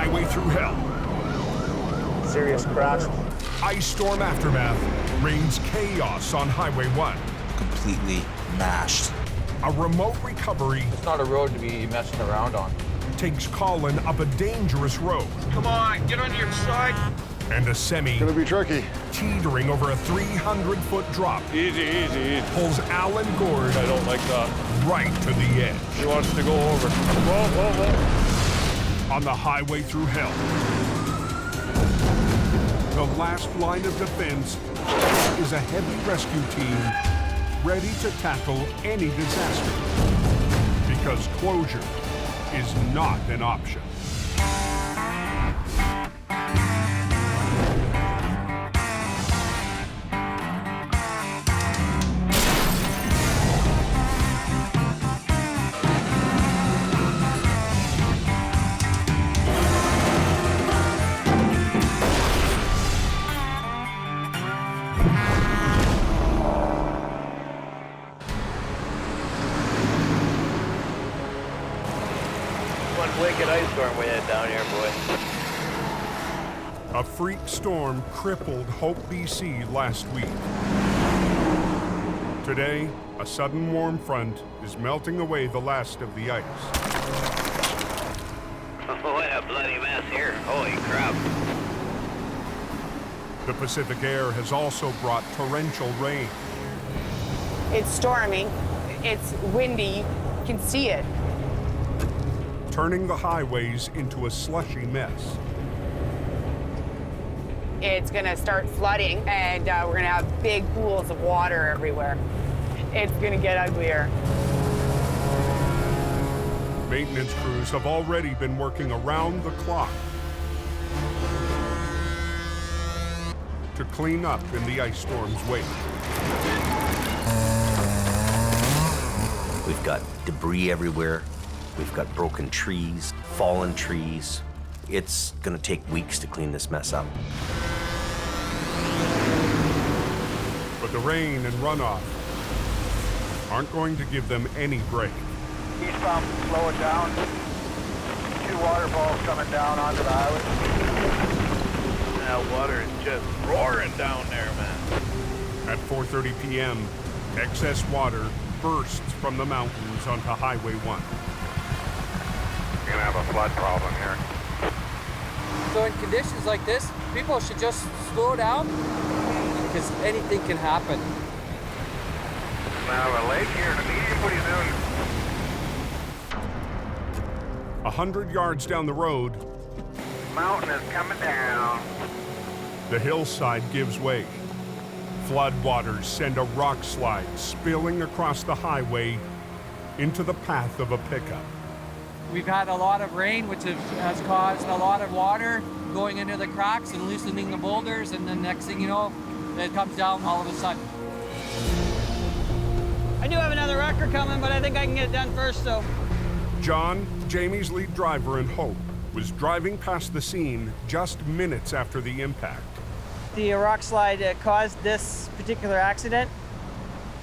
highway through hell. Serious crash. Ice storm aftermath rains chaos on Highway 1. Completely mashed. A remote recovery It's not a road to be messing around on. takes Colin up a dangerous road. Come on, get on your side. And a semi Gonna be tricky. teetering over a 300-foot drop Easy, easy, easy. pulls Alan Gord I don't like that. right to the edge. He wants to go over. Whoa, whoa, whoa. On the highway through hell, the last line of defense is a heavy rescue team ready to tackle any disaster. Because closure is not an option. One wicked ice storm we had down here, boy. A freak storm crippled Hope, BC last week. Today, a sudden warm front is melting away the last of the ice. What a bloody mess here. Holy crap. The Pacific air has also brought torrential rain. It's storming, it's windy, you can see it. Turning the highways into a slushy mess. It's gonna start flooding and we're gonna have big pools of water everywhere. It's gonna get uglier. Maintenance crews have already been working around the clock to clean up in the ice storm's wake. We've got debris everywhere. We've got broken trees, fallen trees. It's gonna take weeks to clean this mess up. But the rain and runoff aren't going to give them any break. Eastbound, slow it down. 2 waterfalls coming down onto the highway. That water is just roaring down there, man. At 4:30 p.m., excess water bursts from the mountains onto Highway 1. You're gonna have a flood problem here. So in conditions like this, people should just slow down because anything can happen. Now a lake here in the median, what are you doing? 100 yards down the road, Mountain is coming down. the hillside gives way. Flood waters send a rock slide spilling across the highway into the path of a pickup. We've had a lot of rain, which has caused a lot of water going into the cracks and loosening the boulders, and then next thing you know, it comes down all of a sudden. I do have another wrecker coming, but I think I can get it done first, so. John, Jamie's lead driver and Hope, was driving past the scene just minutes after the impact. The rock slide caused this particular accident.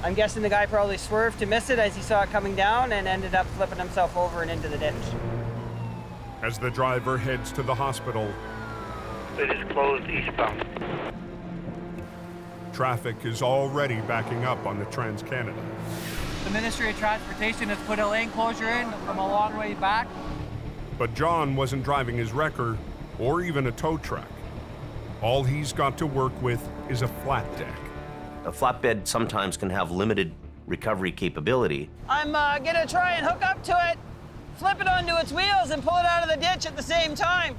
I'm guessing the guy probably swerved to miss it as he saw it coming down and ended up flipping himself over and into the ditch. As the driver heads to the hospital, It is closed eastbound. traffic is already backing up on the Trans-Canada. The Ministry of Transportation has put a lane closure in from a long way back. But John wasn't driving his wrecker or even a tow truck. All he's got to work with is a flat deck. A flatbed sometimes can have limited recovery capability. I'm gonna try and hook up to it, flip it onto its wheels, and pull it out of the ditch at the same time.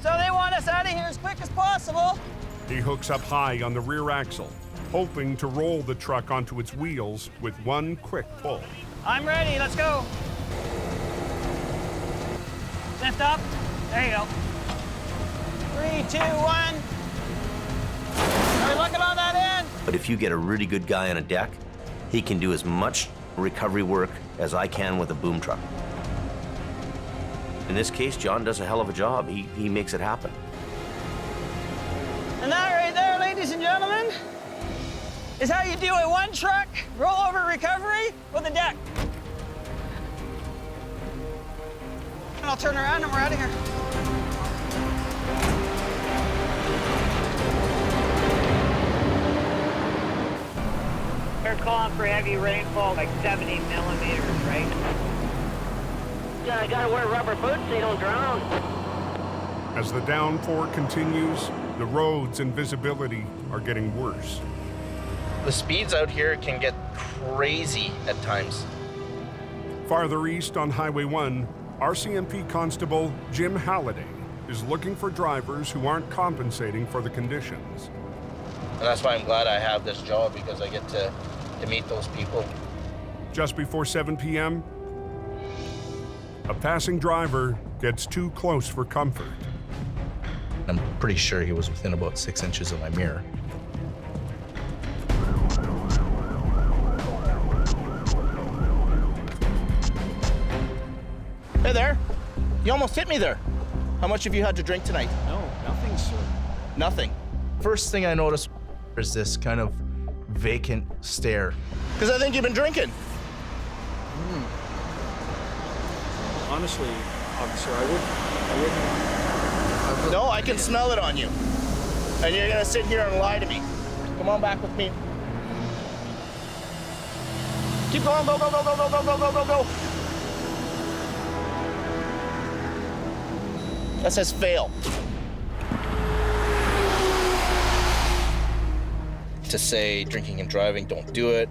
So they want us out of here as quick as possible. He hooks up high on the rear axle, hoping to roll the truck onto its wheels with one quick pull. I'm ready, let's go. Lift up, there you go. 3, 2, 1. Are we looking on that end? But if you get a really good guy on a deck, he can do as much recovery work as I can with a boom truck. In this case, John does a hell of a job. He makes it happen. And that right there, ladies and gentlemen, is how you do a one-truck rollover recovery with a deck. I'll turn around and we're out of here. They're calling for heavy rainfall, like 70 millimeters, right? Yeah, I gotta wear rubber boots so you don't drown. As the downpour continues, the roads and visibility are getting worse. The speeds out here can get crazy at times. Farther east on Highway 1, RCMP Constable Jim Halliday is looking for drivers who aren't compensating for the conditions. And that's why I'm glad I have this job, because I get to meet those people. Just before 7 p.m., a passing driver gets too close for comfort. I'm pretty sure he was within about 6 inches of my mirror. Hey there. You almost hit me there. How much have you had to drink tonight? No, nothing, sir. Nothing. First thing I noticed is this kind of vacant stare. Because I think you've been drinking. Honestly, officer, I wouldn't. No, I can smell it on you. And you're gonna sit here and lie to me. Come on back with me. Keep going, go, go, go, go, go, go, go, go, go, go. That says fail. To say drinking and driving, don't do it.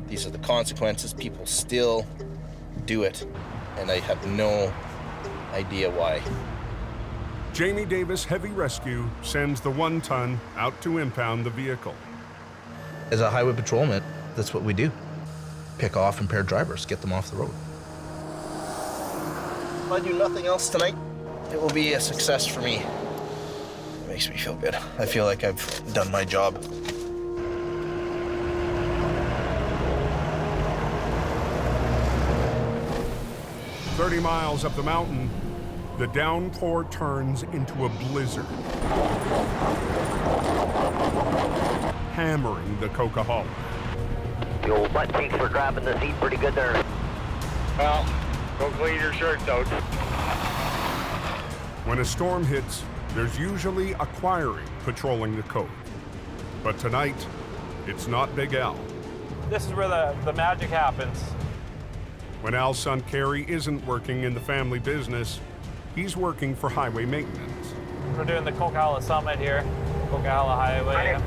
These are the consequences. People still do it. And I have no idea why. Jamie Davis Heavy Rescue sends the 1-ton out to impound the vehicle. As a highway patrolman, that's what we do. Pick off impaired drivers, get them off the road. If I do nothing else tonight, it will be a success for me. It makes me feel good. I feel like I've done my job. "30 miles up the mountain, the downpour turns into a blizzard, hammering the Coquihalla. The old butt cheeks were grabbing the seat pretty good there. Well, go clean your shirts out. When a storm hits, there's usually a quarry patrolling the cove. But tonight, it's not Big Al. This is where the magic happens. When Al's son Kerry isn't working in the family business, he's working for highway maintenance. We're doing the Coquihalla Summit here, Coquihalla Highway.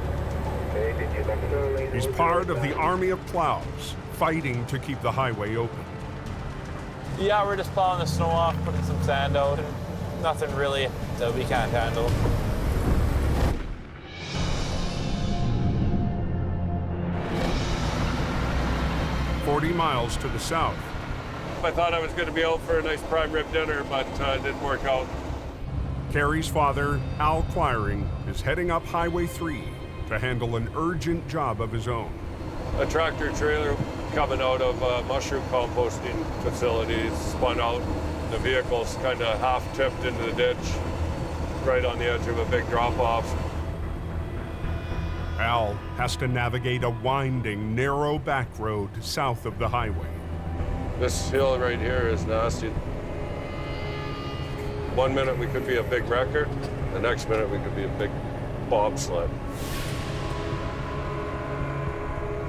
He's part of the army of plows, fighting to keep the highway open. Yeah, we're just plowing the snow off, putting some sand out, and nothing really that we can't handle. "40 miles to the south, I thought I was going to be out for a nice prime rib dinner, but it didn't work out. Kerry's father, Al Quiring, is heading up Highway 3 to handle an urgent job of his own. A tractor trailer coming out of a mushroom composting facility spun out. The vehicle's kind of half tipped into the ditch, right on the edge of a big drop-off. Al has to navigate a winding, narrow back road south of the highway. This hill right here is nasty. 1 minute we could be a big wrecker, the next minute we could be a big bobsled.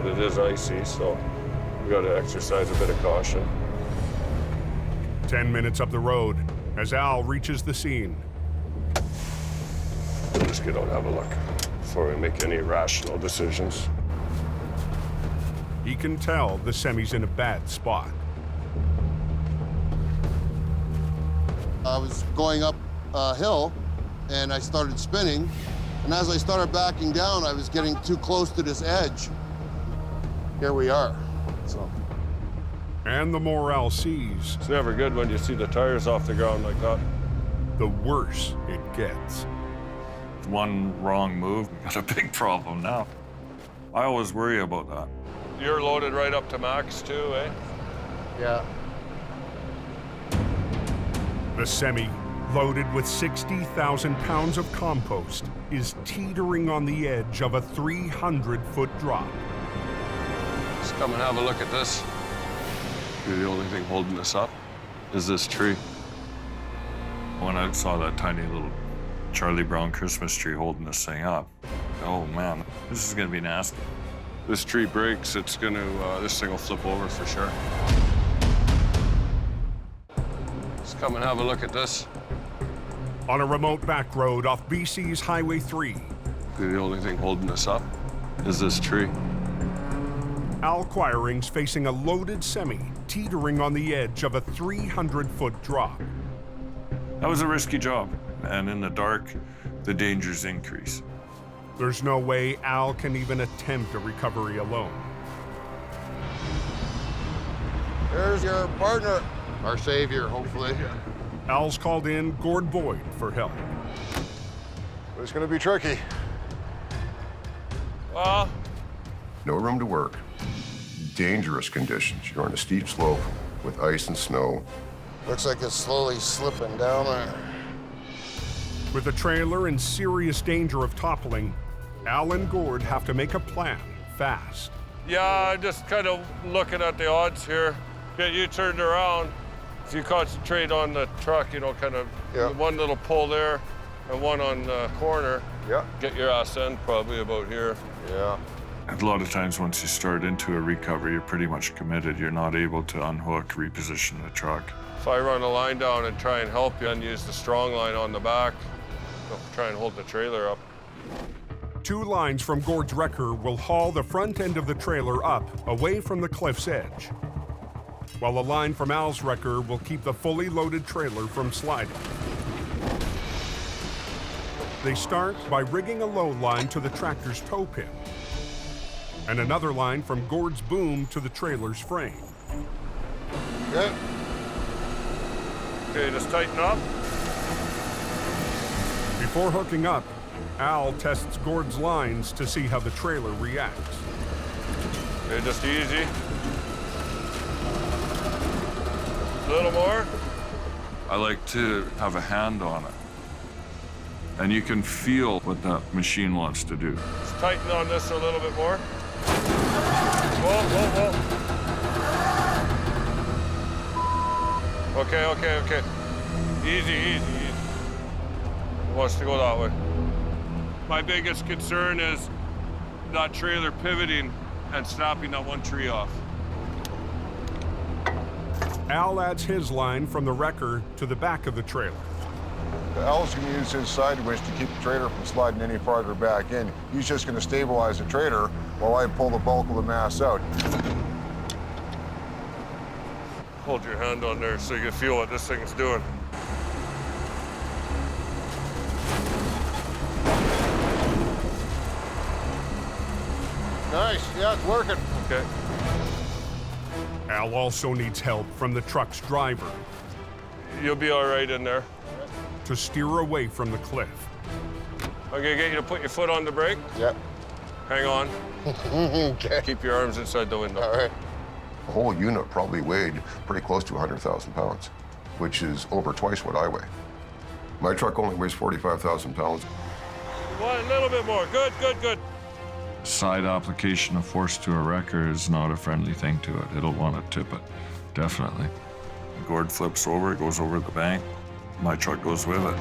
But it is icy, so we got to exercise a bit of caution. 10 minutes up the road as Al reaches the scene. We'll just get out and have a look before we make any rational decisions. He can tell the semi's in a bad spot. I was going up a hill and I started spinning. And as I started backing down, I was getting too close to this edge. Here we are. So. And the more Al sees, it's never good when you see the tires off the ground like that. The worse it gets. One wrong move, we got a big problem now. I always worry about that. You're loaded right up to max too, eh? Yeah. The semi, loaded with 60,000 pounds of compost, is teetering on the edge of a 300-foot drop. Let's come and have a look at this. The only thing holding us up is this tree. When I saw that tiny little Charlie Brown Christmas tree holding this thing up, oh man, this is gonna be nasty. This tree breaks, it's gonna, this thing will flip over for sure. Let's come and have a look at this. On a remote back road off BC's Highway 3. The only thing holding us up is this tree. Al Quiring's facing a loaded semi, teetering on the edge of a 300-foot drop. That was a risky job, and in the dark, the dangers increase. There's no way Al can even attempt a recovery alone. There's your partner, our savior, hopefully. Al's called in Gord Boyd for help. It's gonna be tricky. No room to work. Dangerous conditions. You're on a steep slope with ice and snow. Looks like it's slowly slipping down there. With the trailer in serious danger of toppling, Al and Gord have to make a plan fast. Yeah, I'm just kind of looking at the odds here. Get you turned around. If you concentrate on the truck, you know, kind of one little pull there and one on the corner. Yeah. Get your ass in probably about here. Yeah. A lot of times once you start into a recovery, you're pretty much committed. You're not able to unhook, reposition the truck. If I run a line down and try and help you and use the strong line on the back, I'll try and hold the trailer up. 2 lines from Gord's wrecker will haul the front end of the trailer up, away from the cliff's edge, while a line from Al's wrecker will keep the fully loaded trailer from sliding. They start by rigging a low line to the tractor's tow pin, and another line from Gord's boom to the trailer's frame. Good. Okay, just tighten up. Before hooking up, Al tests Gord's lines to see how the trailer reacts. Okay, just easy. A little more. I like to have a hand on it. And you can feel what that machine wants to do. Just tighten on this a little bit more. Whoa, whoa, whoa. Okay, okay, okay. Easy, easy, easy. It wants to go that way. My biggest concern is that trailer pivoting and snapping that one tree off. Al adds his line from the wrecker to the back of the trailer. Al's gonna use his side winch to keep the trailer from sliding any farther back in. He's just gonna stabilize the trailer while I pull the bulk of the mass out. Hold your hand on there so you can feel what this thing's doing. Nice, yeah, it's working. Okay. Al also needs help from the truck's driver. You'll be all right in there. To steer away from the cliff. I'm gonna get you to put your foot on the brake. Yep. Hang on. Okay. Keep your arms inside the window. All right. The whole unit probably weighed pretty close to 100,000 pounds, which is over twice what I weigh. My truck only weighs 45,000 pounds. One, a little bit more. Good, good, good. Side application of force to a wrecker is not a friendly thing to it. It'll want to tip it, definitely. Gord flips over, it goes over the bank. My truck goes with it.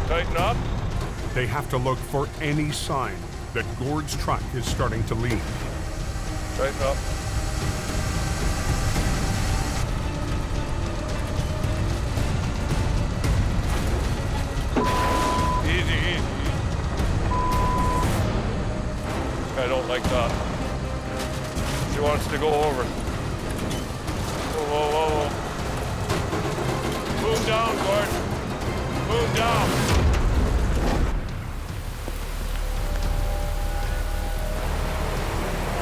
Tighten up. They have to look for any sign that Gord's truck is starting to lean. Tighten up. Easy, easy. I don't like that. She wants to go over. Whoa, whoa, whoa. Boom down, Gord. Boom down.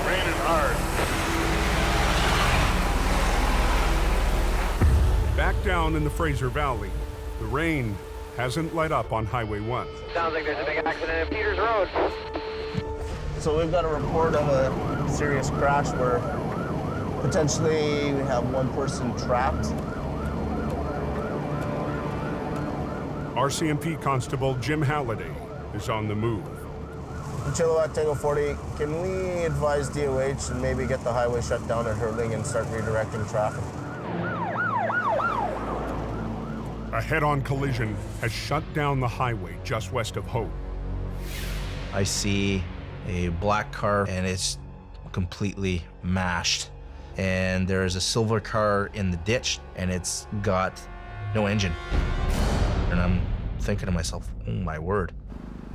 Raining hard. Back down in the Fraser Valley, the rain hasn't let up on Highway 1. Sounds like there's a big accident at Peters Road. So we've got a report of a serious crash where potentially we have one person trapped. RCMP Constable Jim Halliday is on the move. Chilliwack Tango 40, can we advise DOH and maybe get the highway shut down at Hurling and start redirecting traffic? A head-on collision has shut down the highway just west of Hope. I see a black car and it's completely mashed. And there is a silver car in the ditch and it's got no engine. And I'm thinking to myself, oh my word.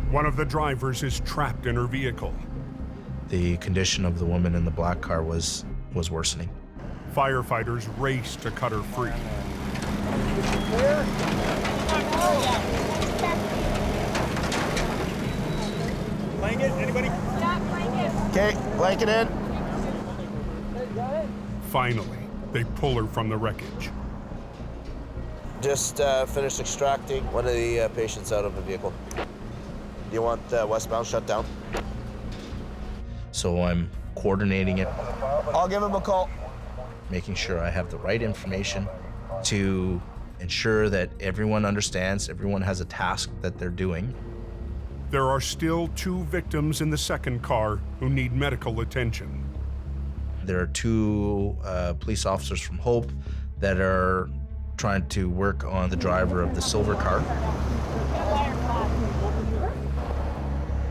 One of the drivers is trapped in her vehicle. The condition of the woman in the black car was worsening. Firefighters race to cut her free. Blanket, anybody? Okay, blanket in. Finally, they pull her from the wreckage. Just finished extracting one of the patients out of the vehicle. Do you want westbound shut down? So I'm coordinating it, I'll give him a call. making sure I have the right information to ensure that everyone understands, everyone has a task that they're doing. There are still 2 victims in the second car who need medical attention. There are 2 police officers from Hope that are trying to work on the driver of the silver car.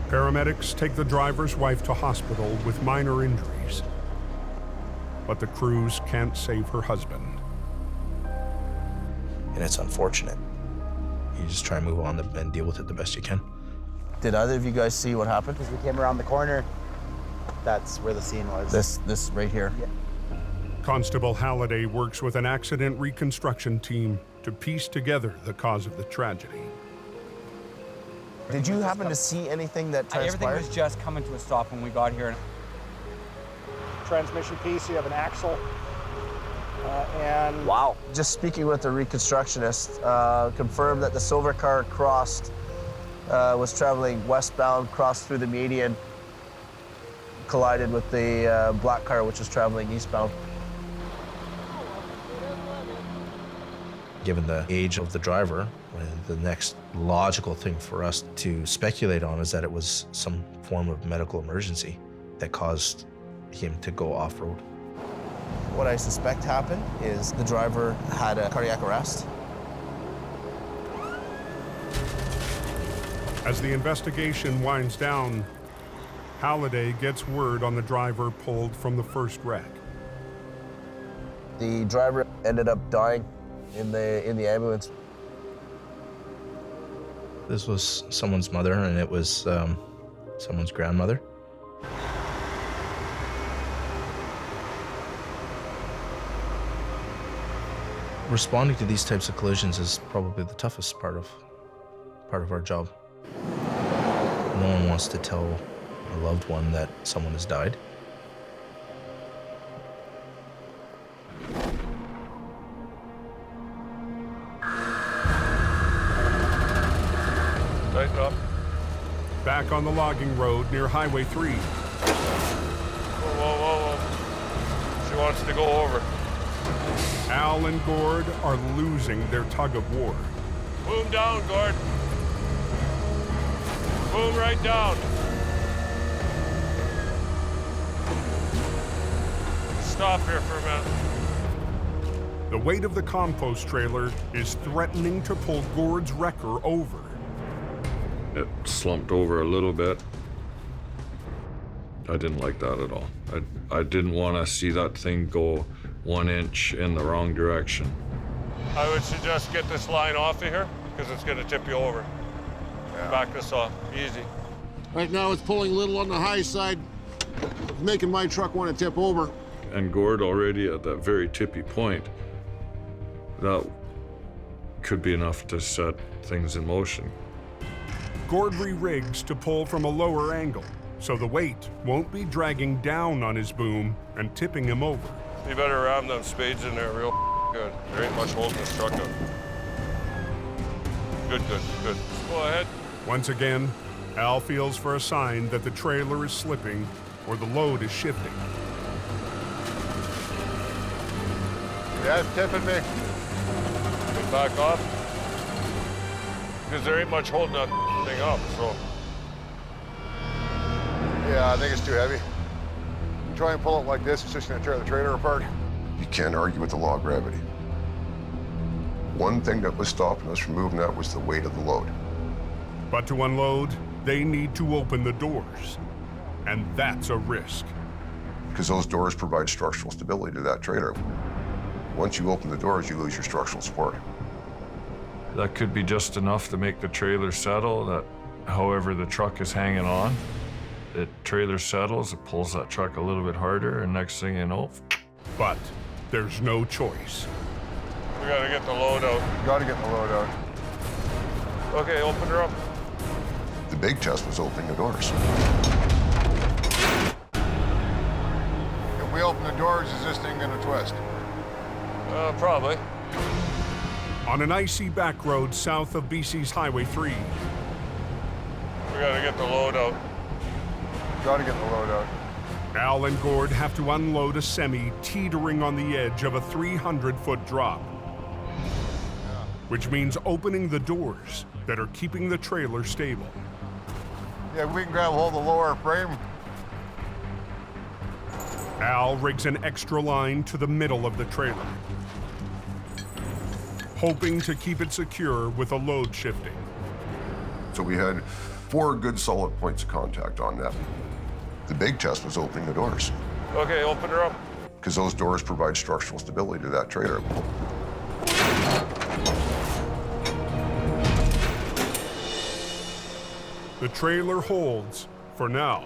Paramedics take the driver's wife to hospital with minor injuries. But the crews can't save her husband. And it's unfortunate. You just try and move on and deal with it the best you can. Did either of you guys see what happened? As we came around the corner, that's where the scene was. This right here. Yeah. Constable Halliday works with an accident reconstruction team to piece together the cause of the tragedy. Did you happen to see anything that transpired? Everything was just coming to a stop when we got here. Transmission piece, you have an axle. And wow. Just speaking with the reconstructionist, confirmed that the silver car crossed, was traveling westbound, crossed through the median, collided with the black car, which was traveling eastbound. Given the age of the driver, the next logical thing for us to speculate on is that it was some form of medical emergency that caused him to go off-road. What I suspect happened is the driver had a cardiac arrest. As the investigation winds down, Halliday gets word on the driver pulled from the first wreck. The driver ended up dying in the ambulance. This was someone's mother, and it was someone's grandmother. Responding to these types of collisions is probably the toughest part of our job. No one wants to tell a loved one that someone has died. Tighten up. Back on the logging road near Highway 3. Whoa. She wants to go over. Al and Gord are losing their tug of war. Boom down, Gord. Boom right down. Stop here for a minute. The weight of the compost trailer is threatening to pull Gord's wrecker over. It slumped over a little bit. I didn't like that at all. I didn't want to see that thing go 1 inch in the wrong direction. I would suggest get this line off of here because it's going to tip you over. Back this off, easy. Right now it's pulling a little on the high side, making my truck want to tip over. And Gord already at that very tippy point, that could be enough to set things in motion. Gord re-rigs to pull from a lower angle, so the weight won't be dragging down on his boom and tipping him over. You better ram them spades in there real good. There ain't much holding this truck up. Good. Go ahead. Once again, Al feels for a sign that the trailer is slipping or the load is shifting. Yeah, it's tipping me. Get back off. Because there ain't much holding that thing up, so. Yeah, I think it's too heavy. Try and pull it like this, it's just gonna tear the trailer apart. You can't argue with the law of gravity. One thing that was stopping us from moving that was the weight of the load. But to unload, they need to open the doors. And that's a risk. Because those doors provide structural stability to that trailer. Once you open the doors, you lose your structural support. That could be just enough to make the trailer settle, that however the truck is hanging on, the trailer settles, it pulls that truck a little bit harder, and next thing you know. But there's no choice. We gotta get the load out. Gotta get the load out. Okay, open her up. The big test was opening the doors. If we open the doors, is this thing gonna twist? Probably. On an icy back road south of BC's Highway 3. We gotta get the load out. Gotta get the load out. Al and Gord have to unload a semi teetering on the edge of a 300-foot drop. Which means opening the doors that are keeping the trailer stable. Yeah, we can grab hold of the lower frame. Al rigs an extra line to the middle of the trailer, hoping to keep it secure with a load shifting. So we had 4 good solid points of contact on that. The big test was opening the doors. Okay, open her up. Because those doors provide structural stability to that trailer. The trailer holds for now,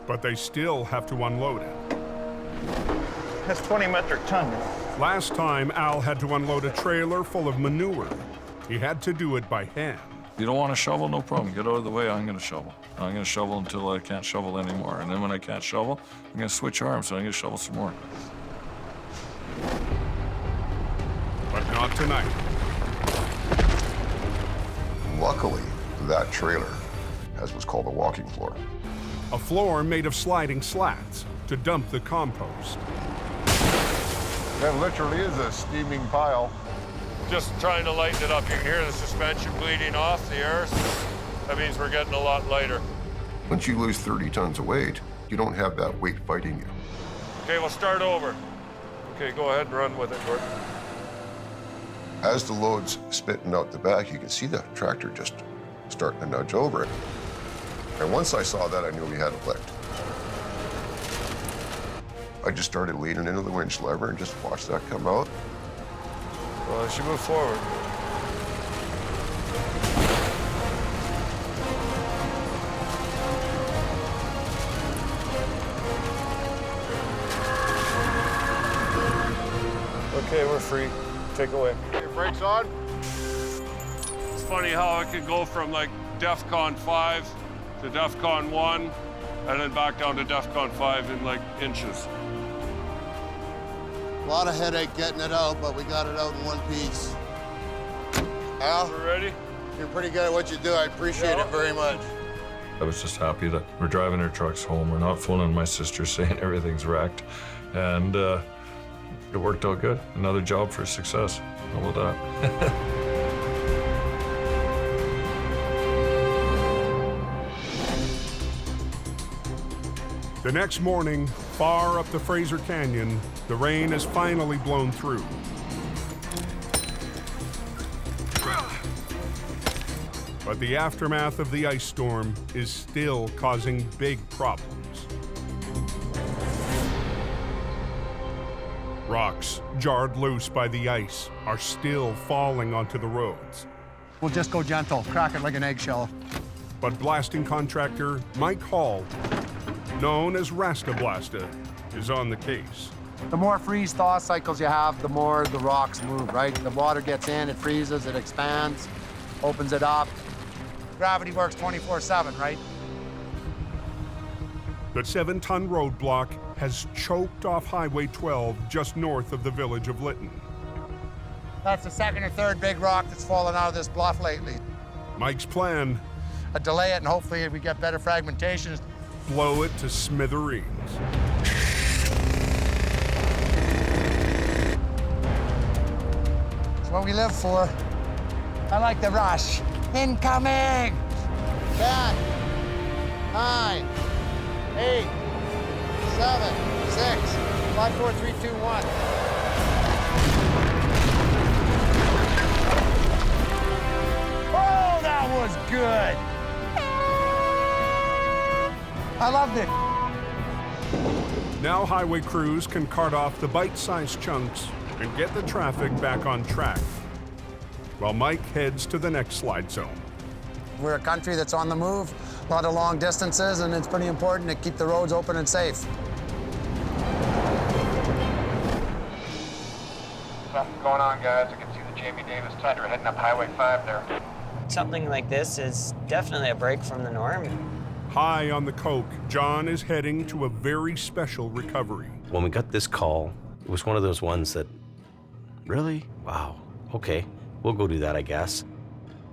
but they still have to unload it. That's 20 metric tons. Last time, Al had to unload a trailer full of manure. He had to do it by hand. You don't want to shovel? No problem. Get out of the way. I'm going to shovel. I'm going to shovel until I can't shovel anymore. And then when I can't shovel, I'm going to switch arms, so I'm going to shovel some more. But not tonight. Luckily, that trailer has what's called a walking floor. A floor made of sliding slats to dump the compost. That literally is a steaming pile. Just trying to lighten it up. You can hear the suspension bleeding off the air. That means we're getting a lot lighter. Once you lose 30 tons of weight, you don't have that weight fighting you. Okay, we'll start over. Okay, go ahead and run with it, Gordon. As the load's spitting out the back, you can see the tractor just starting to nudge over it. And once I saw that, I knew we had it licked. I just started leaning into the winch lever and just watched that come out. Well, she moved forward. Okay, we're free. Take away. Your brakes on? It's funny how it could go from like DEFCON 5 to DEFCON 1 and then back down to DEFCON 5 in like inches. A lot of headache getting it out, but we got it out in one piece. Al, we're ready? You're pretty good at what you do. I appreciate it very much. I was just happy that we're driving our trucks home. We're not phoning my sister saying everything's wrecked. And it worked out good. Another job for success. How about that? The next morning, far up the Fraser Canyon, the rain has finally blown through. But the aftermath of the ice storm is still causing big problems. Rocks, jarred loose by the ice, are still falling onto the roads. We'll just go gentle, crack it like an eggshell. But blasting contractor Mike Hall, known as Rasta Blasta, is on the case. The more freeze-thaw cycles you have, the more the rocks move, right? The water gets in, it freezes, it expands, opens it up. Gravity works 24/7, right? The 7-ton roadblock has choked off Highway 12 just north of the village of Lytton. That's the second or third big rock that's fallen out of this bluff lately. Mike's plan: delay it and hopefully we get better fragmentation. Blow it to smithereens. It's what we live for. I like the rush. Incoming! 10, 9, 8, 7, 6, 5, 4, 3, 2, 1. I loved it. Now highway crews can cart off the bite-sized chunks and get the traffic back on track, while Mike heads to the next slide zone. We're a country that's on the move, a lot of long distances, and it's pretty important to keep the roads open and safe. Nothing going on, guys. I can see the Jamie Davis Tundra heading up Highway 5 there. Something like this is definitely a break from the norm. High on the coke, John is heading to a very special recovery. When we got this call, it was one of those ones that, really? Wow, okay, we'll go do that, I guess.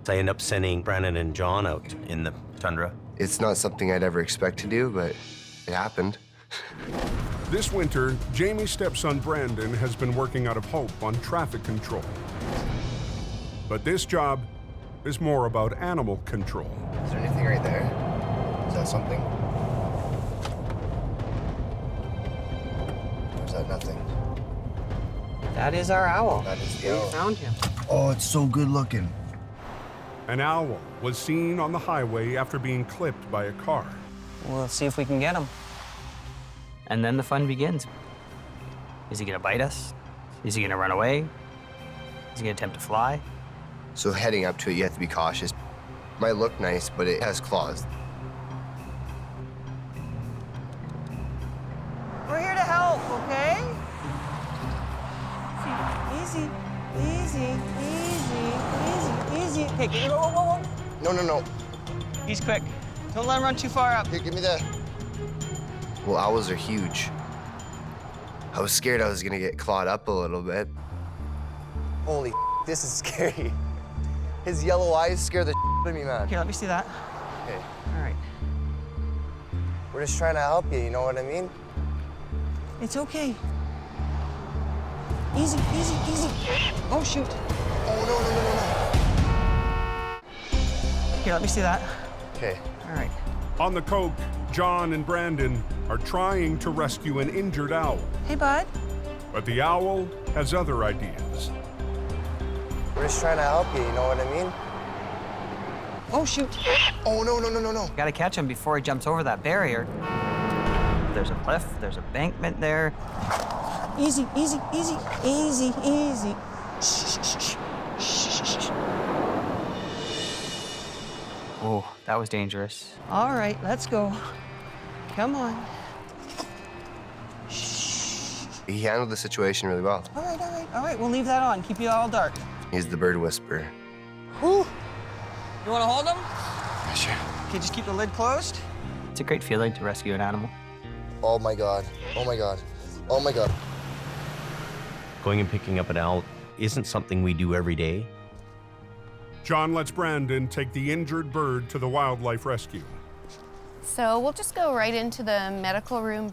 I end up sending Brandon and John out in the Tundra. It's not something I'd ever expect to do, but it happened. This winter, Jamie's stepson Brandon has been working out of Hope on traffic control. But this job is more about animal control. Is there anything right there? Is that something? Or is that nothing? That is our owl. That is the owl. We found him. Oh, it's so good looking. An owl was seen on the highway after being clipped by a car. We'll see if we can get him. And then the fun begins. Is he gonna bite us? Is he gonna run away? Is he gonna attempt to fly? So heading up to it, you have to be cautious. Might look nice, but it has claws. We're here to help, okay? Easy, easy, easy, easy, easy. Okay, whoa, whoa, whoa. No, no, no. He's quick. Don't let him run too far up. Here, give me the... Well, owls are huge. I was scared I was gonna get clawed up a little bit. Holy this is scary. His yellow eyes scare the out of me, man. Here, let me see that. Okay. All right. We're just trying to help you, you know what I mean? It's okay. Easy, easy, easy. Oh, shoot. Oh, no, no, no, no, no. Here, let me see that. Okay. All right. On the coke, John and Brandon are trying to rescue an injured owl. Hey, bud. But the owl has other ideas. We're just trying to help you, you know what I mean? Oh, shoot. Oh, no, no, no, no, no. Gotta catch him before he jumps over that barrier. There's a cliff, there's a embankment there. Easy, easy, easy, easy, easy. Shh, shh, shh, shh, shh. Oh, that was dangerous. All right, let's go. Come on. He handled the situation really well. All right, all right, all right. We'll leave that on. Keep you all dark. He's the bird whisperer. Whew. You want to hold him? Sure. Okay, just keep the lid closed. It's a great feeling to rescue an animal. Oh my God. Oh my God. Oh my God. Going and picking up an owl isn't something we do every day. John lets Brandon take the injured bird to the wildlife rescue. So we'll just go right into the medical room.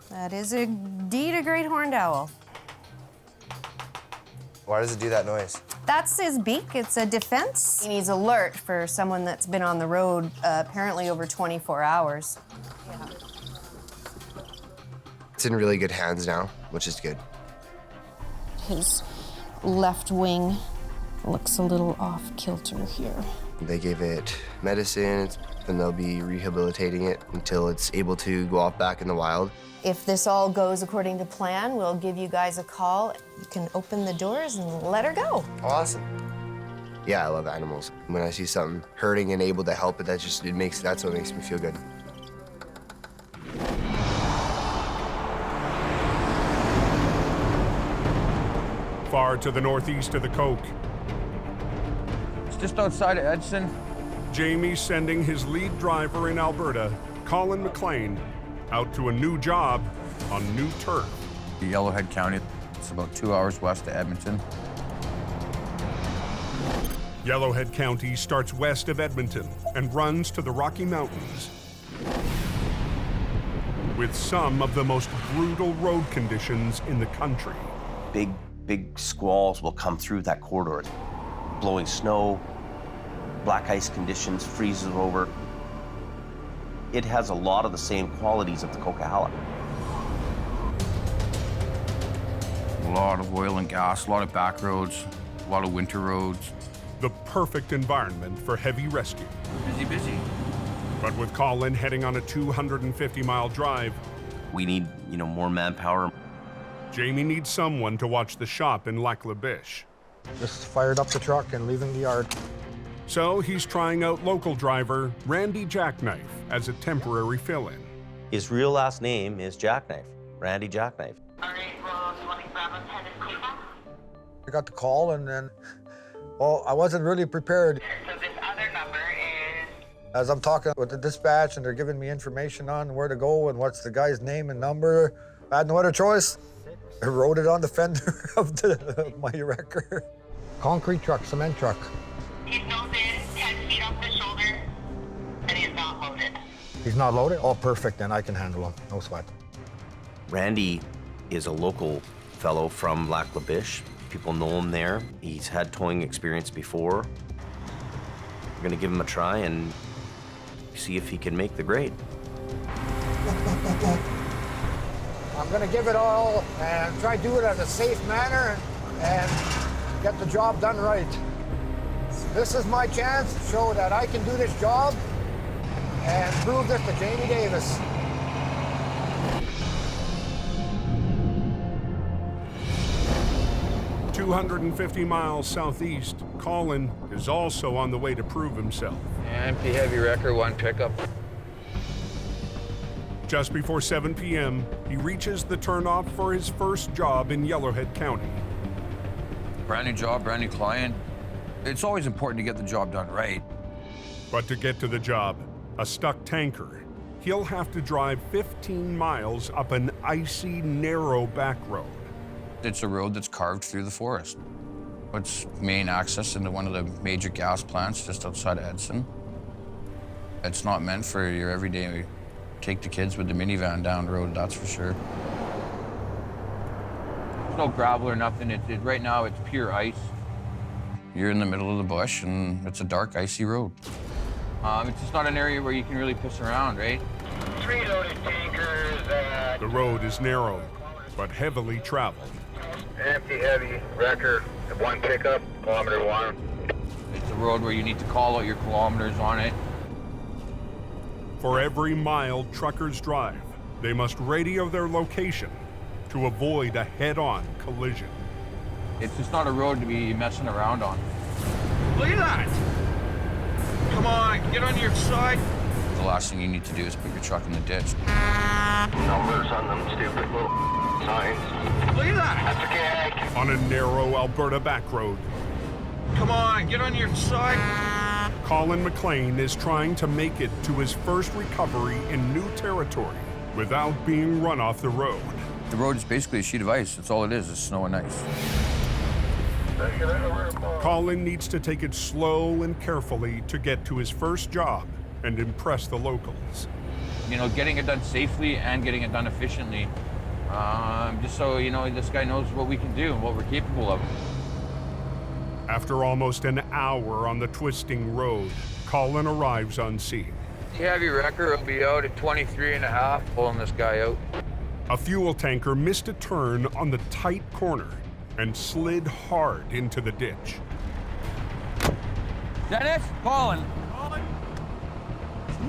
That is indeed a great horned owl. Why does it do that noise? That's his beak. It's a defense. He needs alert for someone that's been on the road apparently over 24 hours. Yeah. It's in really good hands now, which is good. His left wing looks a little off kilter here. They gave it medicine, and they'll be rehabilitating it until it's able to go off back in the wild. If this all goes according to plan, we'll give you guys a call. You can open the doors and let her go. Awesome. Yeah, I love animals. When I see something hurting and able to help it, that's what makes me feel good. Far to the northeast of the coke, it's just outside of Edson. Jamie's sending his lead driver in Alberta, Colin McLean, out to a new job on new turf. Yellowhead County, it's about 2 hours west of Edmonton. Yellowhead County starts west of Edmonton and runs to the Rocky Mountains, with some of the most brutal road conditions in the country. Big squalls will come through that corridor. Blowing snow, black ice conditions, freezes over. It has a lot of the same qualities of the Coquihalla. A lot of oil and gas, a lot of back roads, a lot of winter roads. The perfect environment for heavy rescue. Busy, busy. But with Colin heading on a 250-mile drive, we need, more manpower. Jamie needs someone to watch the shop in Lac-La-Biche. Just fired up the truck and leaving the yard. So he's trying out local driver Randy Jackknife as a temporary fill-in. His real last name is Jackknife, Randy Jackknife. I got the call and then, I wasn't really prepared. So this other number is... As I'm talking with the dispatch and they're giving me information on where to go and what's the guy's name and number, I had no other choice. I wrote it on the fender of my wrecker. Concrete truck, cement truck. He's nose in, 10 feet off the shoulder, and he's not loaded. He's not loaded? Oh, perfect, then I can handle him, no sweat. Randy is a local fellow from Lac-La-Biche. People know him there. He's had towing experience before. We're gonna give him a try and see if he can make the grade. I'm gonna give it all and try to do it in a safe manner and get the job done right. This is my chance to show that I can do this job and prove this to Jamie Davis. "250 miles southeast, Colin is also on the way to prove himself. Empty heavy wrecker, 1 pickup. Just before 7 p.m., he reaches the turnoff for his first job in Yellowhead County. Brand new job, brand new client. It's always important to get the job done right. But to get to the job, a stuck tanker, he'll have to drive 15 miles up an icy, narrow back road. It's a road that's carved through the forest. It's main access into one of the major gas plants just outside of Edson. It's not meant for your everyday take the kids with the minivan down the road, that's for sure. There's no gravel or nothing. Right now, it's pure ice. You're in the middle of the bush, and it's a dark, icy road. It's just not an area where you can really piss around, right? 3 loaded tankers. The road is narrow, but heavily traveled. Empty heavy wrecker, 1 pickup, kilometer 1. It's a road where you need to call out your kilometers on it. For every mile truckers drive, they must radio their location to avoid a head-on collision. It's just not a road to be messing around on. Look at that! Come on, get on your side. The last thing you need to do is put your truck in the ditch. Numbers on them stupid little signs. Look at that! That's okay. On a narrow Alberta back road, Come on, get on your side. Colin McLean is trying to make it to his first recovery in new territory without being run off the road. The road is basically a sheet of ice. That's all it is snow and ice. Colin needs to take it slow and carefully to get to his first job and impress the locals. Getting it done safely and getting it done efficiently. Just so, this guy knows what we can do and what we're capable of. After almost an hour on the twisting road, Colin arrives on scene. The heavy wrecker will be out at 23.5, pulling this guy out. A fuel tanker missed a turn on the tight corner and slid hard into the ditch. Dennis, Colin.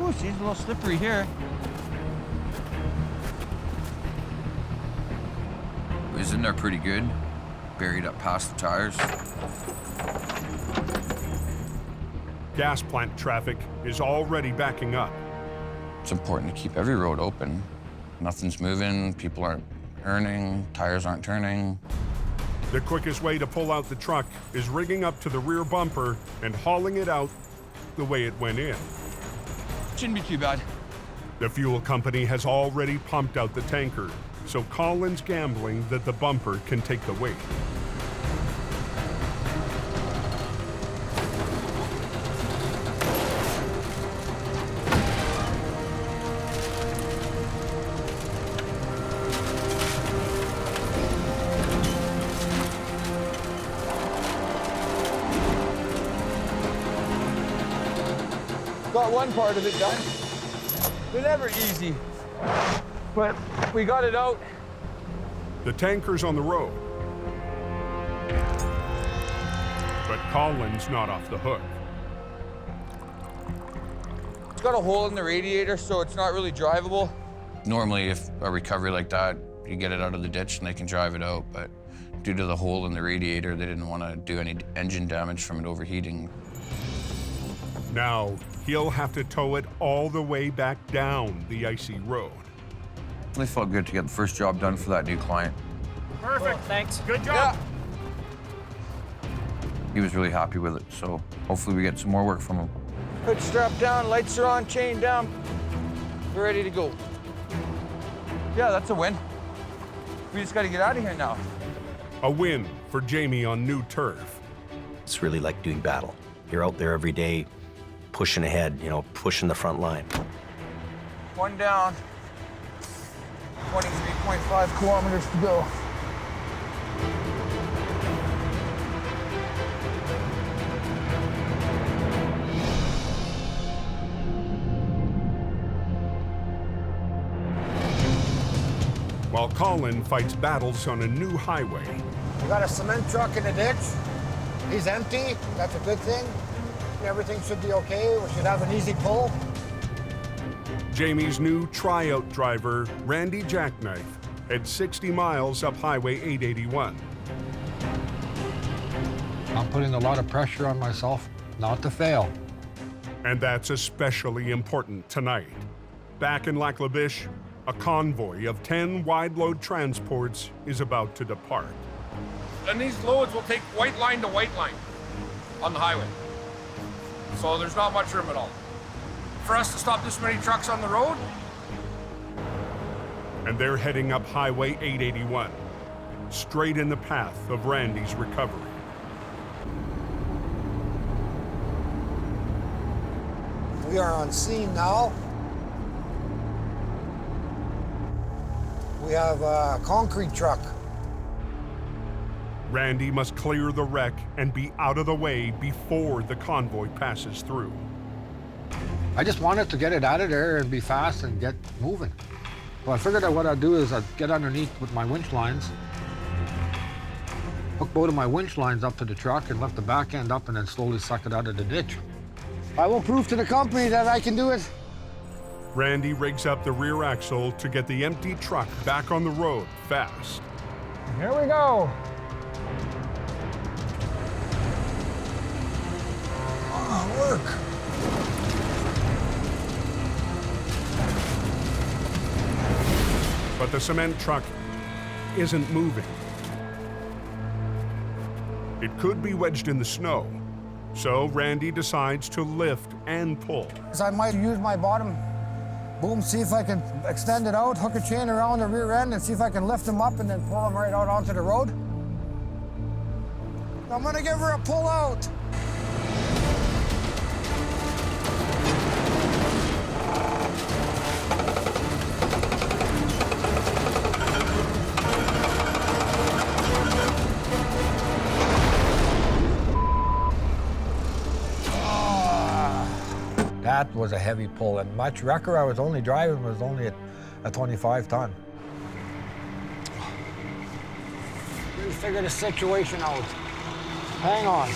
Ooh, she's a little slippery here. It was in there pretty good, buried up past the tires. Gas plant traffic is already backing up. It's important to keep every road open. Nothing's moving, people aren't earning, tires aren't turning. The quickest way to pull out the truck is rigging up to the rear bumper and hauling it out the way it went in. Shouldn't be too bad. The fuel company has already pumped out the tanker, so Colin's gambling that the bumper can take the weight. Got one part of it done. They're never easy, but we got it out. The tanker's on the road, but Colin's not off the hook. It's got a hole in the radiator, so it's not really drivable. Normally, if a recovery like that, you get it out of the ditch and they can drive it out, but due to the hole in the radiator, they didn't want to do any engine damage from it overheating. Now, he'll have to tow it all the way back down the icy road. It felt good to get the first job done for that new client. Perfect. Cool, thanks. Good job. He was really happy with it, so hopefully we get some more work from him. Hood strapped down, lights are on, chain down. We're ready to go. Yeah, that's a win. We just got to get out of here now. A win for Jamie on new turf. It's really like doing battle. You're out there every day, pushing ahead, you know, pushing the front line. One down, 23.5 kilometers to go. While Colin fights battles on a new highway. We got a cement truck in the ditch. He's empty. That's a good thing. Everything should be okay. We should have an easy pull. Jamie's new tryout driver, Randy Jackknife, heads 60 miles up Highway 881. I'm putting a lot of pressure on myself not to fail. And that's especially important tonight. Back in Lac La Biche, a convoy of 10 wide-load transports is about to depart. And these loads will take white line to white line on the highway. So there's not much room at all. For us to stop this many trucks on the road. And they're heading up Highway 881, straight in the path of Randy's recovery. We are on scene now. We have a concrete truck. Randy must clear the wreck and be out of the way before the convoy passes through. I just wanted to get it out of there and be fast and get moving. So I figured that what I'd do is I'd get underneath with my winch lines, hook both of my winch lines up to the truck and lift the back end up and then slowly suck it out of the ditch. I will prove to the company that I can do it. Randy rigs up the rear axle to get the empty truck back on the road fast. Here we go. Work. But the cement truck isn't moving. It could be wedged in the snow, so Randy decides to lift and pull. So I might use my bottom boom, see if I can extend it out, hook a chain around the rear end and see if I can lift them up and then pull them right out onto the road. I'm gonna give her a pull out. That was a heavy pull, and my wrecker I was only driving was only a 25 ton. Let me figure the situation out. Hang on.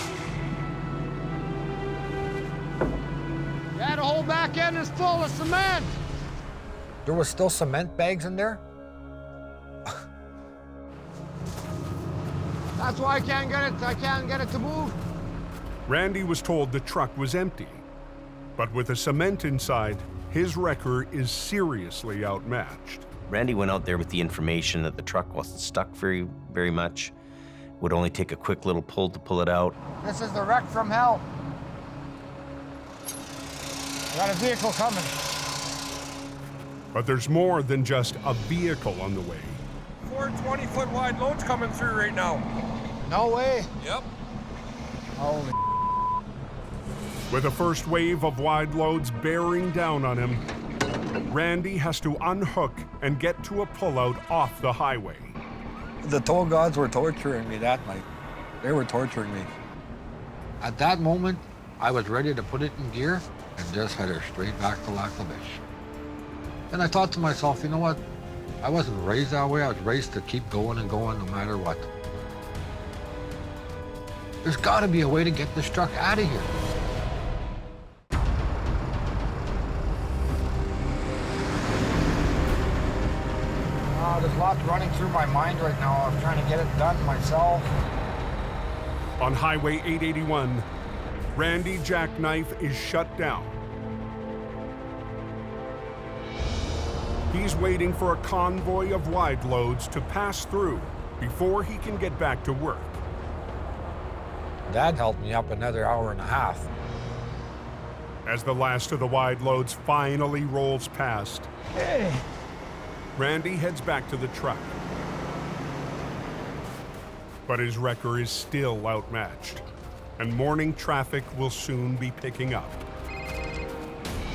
Yeah, the whole back end is full of cement. There was still cement bags in there? That's why I can't get it to move. Randy was told the truck was empty. But with the cement inside, his wrecker is seriously outmatched. Randy went out there with the information that the truck wasn't stuck very much. Would only take a quick little pull to pull it out. This is the wreck from hell. I got a vehicle coming. But there's more than just a vehicle on the way. 4 20-foot wide loads coming through right now. No way. Yep. Holy. With a first wave of wide loads bearing down on him, Randy has to unhook and get to a pullout off the highway. The toll gods were torturing me that night. They were torturing me. At that moment, I was ready to put it in gear and just head her straight back to Lac La Biche. And I thought to myself, you know what? I wasn't raised that way. I was raised to keep going and going no matter what. There's got to be a way to get this truck out of here. lot running through my mind right now. I'm trying to get it done myself. On Highway 881, Randy Jackknife is shut down. He's waiting for a convoy of wide loads to pass through before he can get back to work. That helped me up another hour and a half. As the last of the wide loads finally rolls past, Randy heads back to the truck. But his wrecker is still outmatched, and morning traffic will soon be picking up.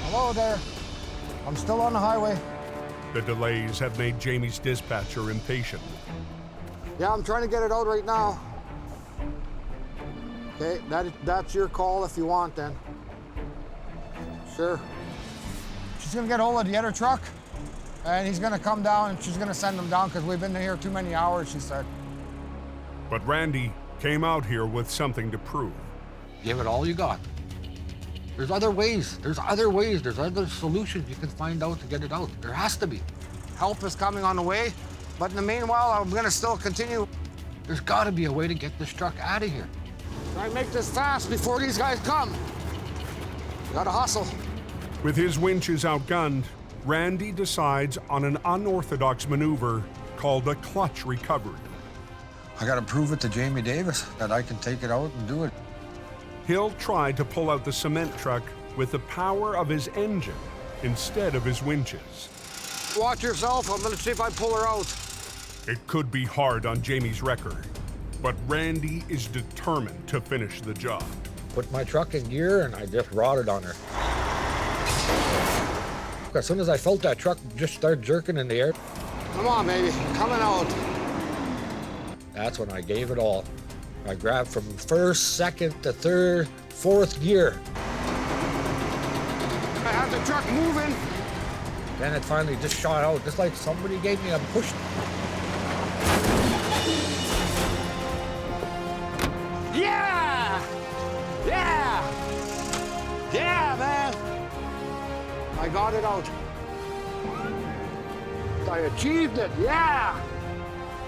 Hello there. I'm still on the highway. The delays have made Jamie's dispatcher impatient. Yeah, I'm trying to get it out right now. Okay, that's your call if you want then. Sure. She's gonna get hold of the other truck, and he's gonna come down, and she's gonna send him down because we've been here too many hours, she said. But Randy came out here with something to prove. Give it all you got. There's other ways. There's other solutions you can find out to get it out. There has to be. Help is coming on the way, but in the meanwhile, I'm gonna still continue. There's gotta be a way to get this truck out of here. Try and make this fast before these guys come. Gotta hustle. With his winches outgunned, Randy decides on an unorthodox maneuver called a clutch recovery. I gotta prove it to Jamie Davis that I can take it out and do it. He'll try to pull out the cement truck with the power of his engine instead of his winches. Watch yourself. I'm gonna see if I pull her out. It could be hard on Jamie's wrecker, but Randy is determined to finish the job. Put my truck in gear and I just rotted on her. As soon as I felt that truck just start jerking in the air. Come on, baby, coming out. That's when I gave it all. I grabbed from first, second to third, fourth gear. I had the truck moving. Then it finally just shot out, just like somebody gave me a push. Yeah! Yeah! Yeah, man! I got it out. I achieved it, yeah!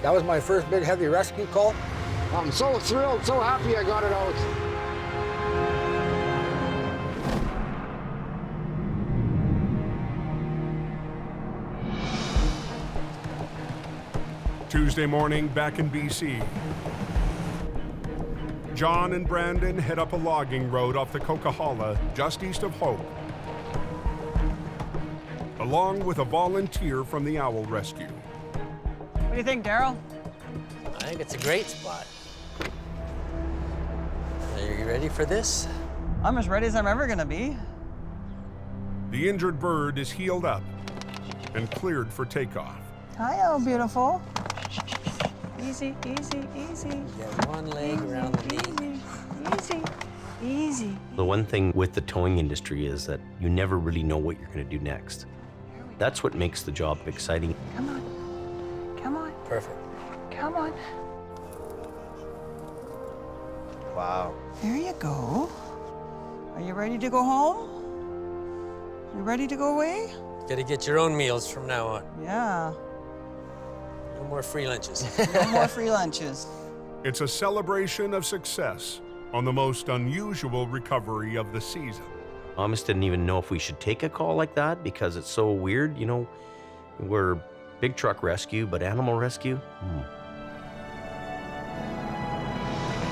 That was my first big heavy rescue call. I'm so thrilled, so happy I got it out. Tuesday morning, back in BC. John and Brandon head up a logging road off the Coquihalla, just east of Hope, along with a volunteer from the Owl Rescue. What do you think, Daryl? I think it's a great spot. Are you ready for this? I'm as ready as I'm ever gonna be. The injured bird is healed up and cleared for takeoff. Hi, oh beautiful. Easy, easy, easy. Get one leg around the knee. Easy, easy. The one thing with the towing industry is that you never really know what you're going to do next. That's what makes the job exciting. Come on. Come on. Perfect. Come on. Wow. There you go. Are you ready to go home? You ready to go away? Gotta get your own meals from now on. Yeah. No more free lunches. No more free lunches. It's a celebration of success on the most unusual recovery of the season. Thomas didn't even know if we should take a call like that because it's so weird. You know, we're big truck rescue, but animal rescue?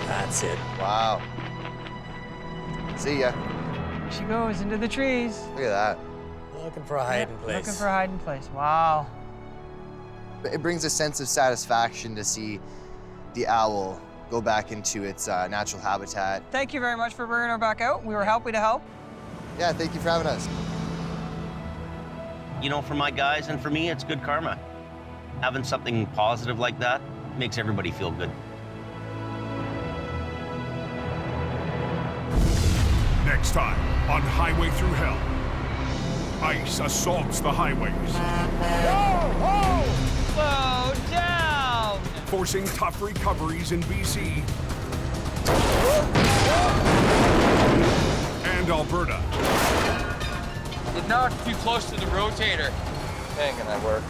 That's it. Wow. See ya. Here she goes into the trees. Look at that. Looking for a hiding place. Looking for a hiding place. Wow. It brings a sense of satisfaction to see the owl go back into its natural habitat. Thank you very much for bringing her back out. We were happy to help. Yeah, thank you for having us. You know, for my guys and for me, it's good karma. Having something positive like that makes everybody feel good. Next time on Highway Through Hell, ice assaults the highways. Slow down! Forcing tough recoveries in BC and Alberta. You're not too close to the rotator. Ain't gonna work.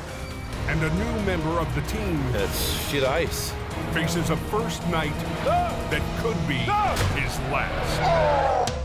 And a new member of the team. That's shit ice. Faces a first night that could be his last.